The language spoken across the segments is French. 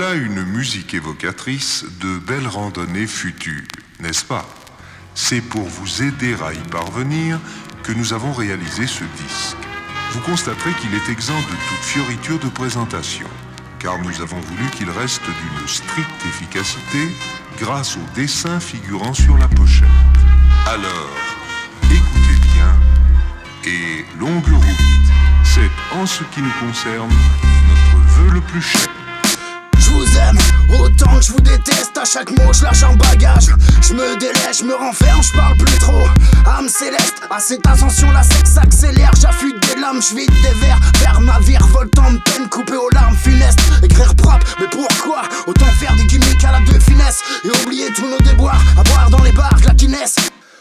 Voilà une musique évocatrice de belles randonnées futures, n'est-ce pas? C'est pour vous aider à y parvenir que nous avons réalisé ce disque. Vous constaterez qu'il est exempt de toute fioriture de présentation, car nous avons voulu qu'il reste d'une stricte efficacité grâce aux dessins figurant sur la pochette. Alors, écoutez bien et longue route. C'est, en ce qui nous concerne, notre vœu le plus cher. Je vous aime autant que je vous déteste. À chaque mot je lâche un bagage. Je me délaisse, je me renferme, je parle plus trop. Âme céleste, à cette ascension la sexe s'accélère. J'affûte des lames, je vide des vers vers ma vie revoltant de peine coupée aux larmes funestes. Écrire propre, mais pourquoi? Autant faire des gimmicks à la de finesse et oublier tous nos déboires à boire dans les bars de la Guinness.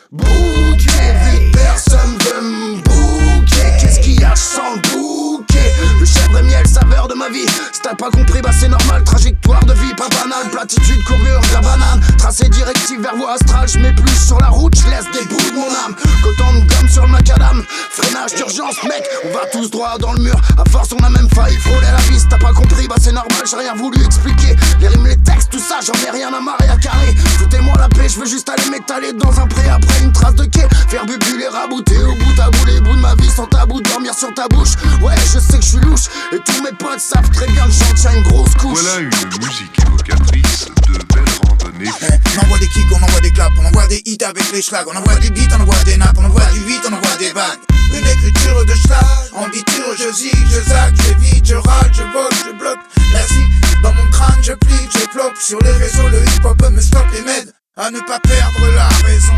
Bouquet, vite personne veut me bouquer. Qu'est-ce qu'il y a, je sens le bouquet. Le chèvre et miel, saveur de ma vie. Si t'as pas compris, bah c'est normal. Trajectoire de vie, pas banale. Platitude, courbure de la banane. Tracé directif vers voie astrale. Je m'épluche sur la route, je laisse des bouts de mon âme. Coton de gomme sur le macadam. Freinage d'urgence, mec, on va tous droit dans le mur. À force, on a même failli frôler la piste. T'as pas compris, bah c'est normal, j'ai rien voulu expliquer. Les rimes, les textes, tout ça, j'en ai rien à marrer à carrer. Foutez-moi la paix, je veux juste aller m'étaler dans un pré après une trace de quai. Faire bubuler, rabouter au bout à bout. Les bouts de ma vie sont tabous, dormir sur ta bouche. Ouais, je sais que je suis louche. Et tous mes potes savent très bien que j'en tiens une grosse couche. Voilà une musique évocatrice de belles randonnées. On envoie des kicks, on envoie des claps, on envoie des hits avec les schlags. On envoie des beats, on envoie des nappes, on envoie du 8, on envoie des vagues. Une écriture de schlag, en biture, je zig, je zack, j'évite, je râle, je vogue, je bloque. Merci, dans mon crâne, je plie, je floppe. Sur les réseaux, le hip-hop me stoppe et m'aide à ne pas perdre la raison.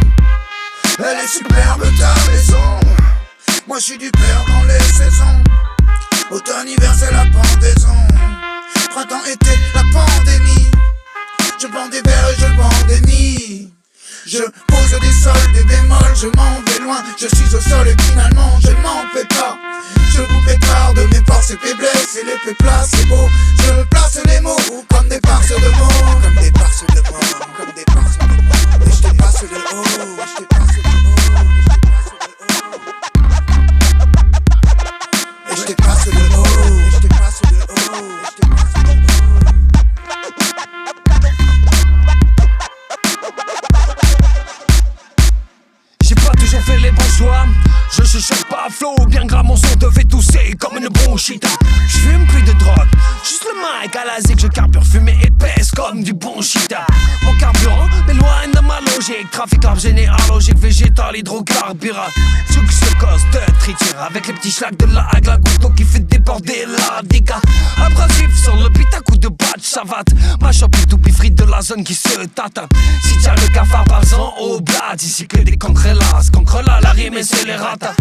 Elle est superbe ta maison. Moi je suis du père dans les saisons. Automne, hiver, c'est la pendaison. Printemps, été, la pandémie. Je vends des verres et je vends des nids. Je pose des sols, des bémols, je m'en vais loin. Je suis au sol et finalement je m'en fais pas. Je vous prépare de mes forces et faiblesses et les fais placer beau. Je place les mots comme des parcelles de mots. Comme des parcelles de mots, comme des parcelles de mots. Et je te passe le haut, je te passe le haut. Et je te passe le haut, et je te passe le haut, et je te passe le haut. J'ai pas toujours fait les bons choix. Je chuchote pas à flot, bien gras mon son devait tousser comme une bronchite. J'fume plus de drogue, juste le mic à la zig. Je carbure fumée épaisse comme du bon shit. Mon carburant m'éloigne de ma logique. Trafic arbre généalogique, végétal, hydrocarbure. Sucre de triture avec les petits schlags de la hague. La goutte d'eau qui fait déborder la diga. Abrasif sur le beat à coup de batch savate. Ma shop tout bifrite de la zone qui se tâte. Si t'as le cafard par-en au blad. Ici que des cancrelas, cancrelas, la rime et c'est les ratas.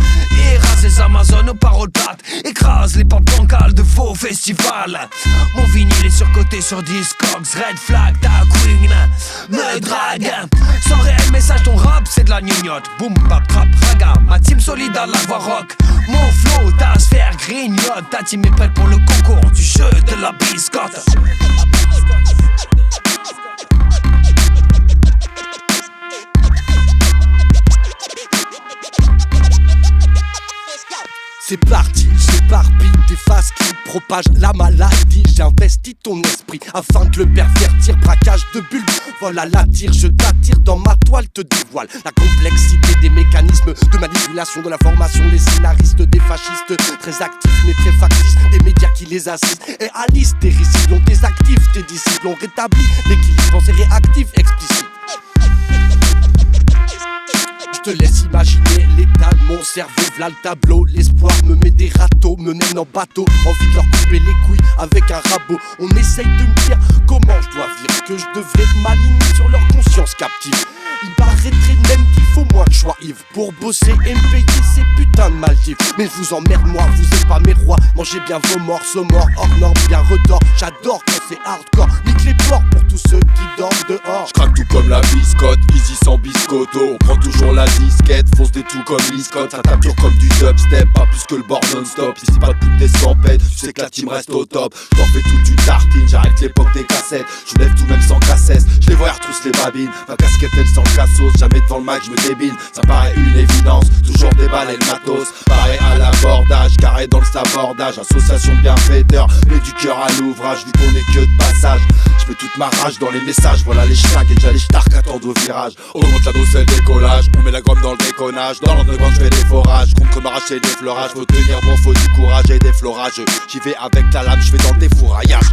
Érase les Amazones aux paroles plates. Écrase les portes bancales de faux festivals. Mon vinyle est surcoté sur Discogs. Red flag, ta queen me drague. Sans réel message, ton rap c'est de la gnognotte. Boom, bap, trap, raga. Ma team solide à la voix rock. Mon flow, ta sphère grignote. Ta team est prête pour le concours du jeu de la biscotte. C'est parti, j'éparpille des faces qui propagent la maladie. J'investis ton esprit afin de le pervertir. Braquage de bulbes, vol à la tire. Je t'attire dans ma toile, te dévoile la complexité des mécanismes de manipulation de l'information. Les scénaristes des fascistes, très actifs mais très factices. Des médias qui les assistent et Alice, tes récits ont désactifs. Tes disciples ont rétabli l'équilibre pensée réactif explicite. Je te laisse imaginer l'état de mon cerveau, v'là le tableau. L'espoir me met des râteaux, me mène en bateau. Envie de leur couper les couilles avec un rabot. On essaye de me dire comment je dois vivre, que je devrais m'aligner sur leur conscience captive. Il paraîtrait même qu'il faut moins que je sois ivre pour bosser et me payer ces putains de Maldives. Mais je vous emmerde moi, vous êtes pas mes rois. Mangez bien vos morceaux morts, hors norme, bien redors. J'adore quand c'est hardcore, nique les porcs pour tous ceux qui dorment dehors. J'craque tout comme la biscotte, easy sans biscotto. On prend toujours la disquette, fonce des tout comme l'iscotte. Ça tape dur comme du dubstep, pas plus que le bord non-stop. Ici pas de pute des 100 pètes, tu sais que la team reste au top. J't'en fais toute une tartine, j'arrête toute l'époque des cassettes. Je lève tout même sans cassesse, je les vois retrousse les babines. Ma casquette elle sent le cassos, jamais devant le mic je me débine. Ça paraît une évidence, toujours déballer le matos. Pareil à l'abordage, carré dans le sabordage. Association de bienfaiteurs, mets du cœur à l'ouvrage. Vu qu'on est que de passage, je mets toute ma rage dans les messages. Voilà les schlags et déjà les starks attendent au virage. On monte la dose et le décollage, on met la gomme dans le déconnage. Dans l'underground je fais des forages, contre m'arracher et des fleurages. Faut tenir bon, faut du courage et des florages. J'y vais avec la lame, je fais dans le défouraillage.